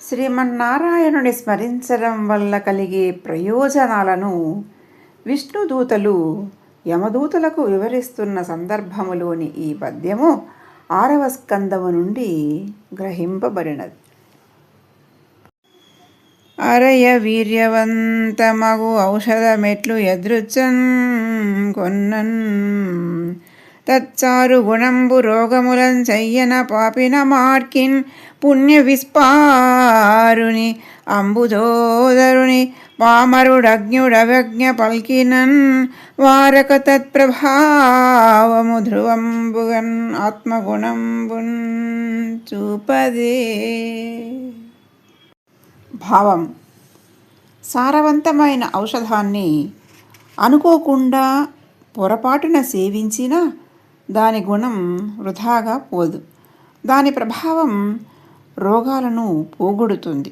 శ్రీమన్నారాయణుని స్మరించడం వల్ల కలిగే ప్రయోజనాలను విష్ణుదూతలు యమదూతలకు వివరిస్తున్న సందర్భములోని ఈ పద్యము 6వ స్కందము నుండి గ్రహింపబడినది. అరయ వీర్యవంతమగు ఔషధమెట్లు ఎదృచ్చన్ కొన్నన్ తచ్చారు గుణంబు రోగములం చెయ్యన పాపిన మార్కిన్ పుణ్య విస్పారుని అంబుజోదరుని పామరుడజ్ఞుడవజ్ఞ పల్కినన్ వారక తత్ప్రభావము ధ్రువంబుగన్ ఆత్మగుణంబున్ చూపదే. భావం: సారవంతమైన ఔషధాన్ని అనుకోకుండా పొరపాటున సేవించినా దాని గుణం వృధాగా పోదు. దాని ప్రభావం రోగాలను పోగొడుతుంది.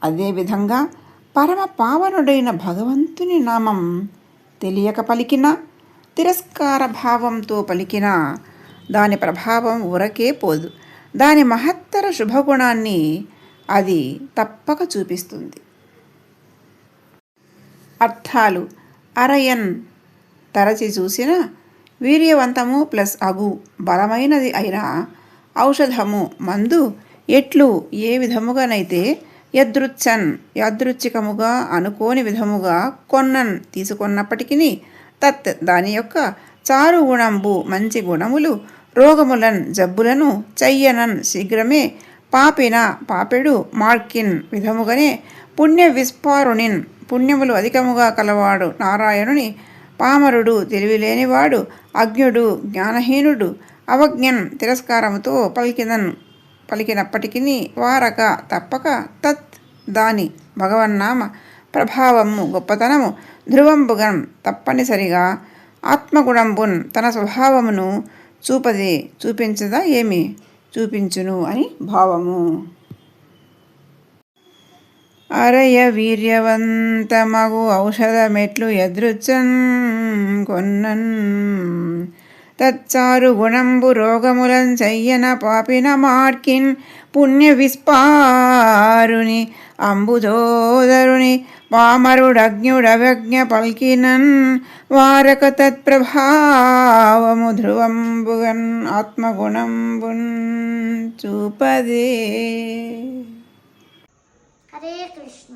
అదేవిధంగా పరమ పావనుడైన భగవంతుని నామం తెలియక పలికినా, తిరస్కార భావంతో పలికినా దాని ప్రభావం ఊరకే పోదు. దాని మహత్తర శుభగుణాన్ని అది తప్పక చూపిస్తుంది. అర్థాలు: అరయన్ తరచి చూసిన, వీర్యవంతము ప్లస్ అగు బలమైనది అయిన ఔషధము మందు ఎట్లు ఏ విధముగానైతే యదృచ్ఛన్ యాదృచ్ఛికముగా అనుకోని విధముగా కొన్నన్ తీసుకొన్నప్పటికీ తత్ దాని యొక్క చారు గుణంబు మంచి గుణములు రోగములన్ జబ్బులను చెయ్యనన్ శీఘ్రమే పాపిన పాపెడు మార్కిన్ విధముగానే పుణ్య విస్పారునిన్ పుణ్యములు అధికముగా కలవాడు నారాయణుని పామరుడు తెలివిలేనివాడు అజ్ఞుడు జ్ఞానహీనుడు అవజ్ఞన్ తిరస్కారముతో పలికినప్పటికీ వారక తప్పక తత్ దాని భగవన్నామ ప్రభావము గొప్పతనము ధ్రువంబుగన్ తప్పనిసరిగా ఆత్మగుణంబున్ తన స్వభావమును చూపదే చూపించదా ఏమి చూపించును అని భావము. అరయ వీర్యవంతమగు ఔషధమెట్లు ఎదృచ్చన్ కొన్నన్ తచ్చారు గుణంబు రోగములం చెయ్యన పాపిన మార్కిన్ పుణ్య విస్పారుని అంబుజోదరుని పామరుడజ్ఞుడవజ్ఞ పల్కినన్ వారక తత్ప్రభావము ధ్రువంబుగన్ ఆత్మగుణంబున్ చూపదే. హరే కృష్ణ.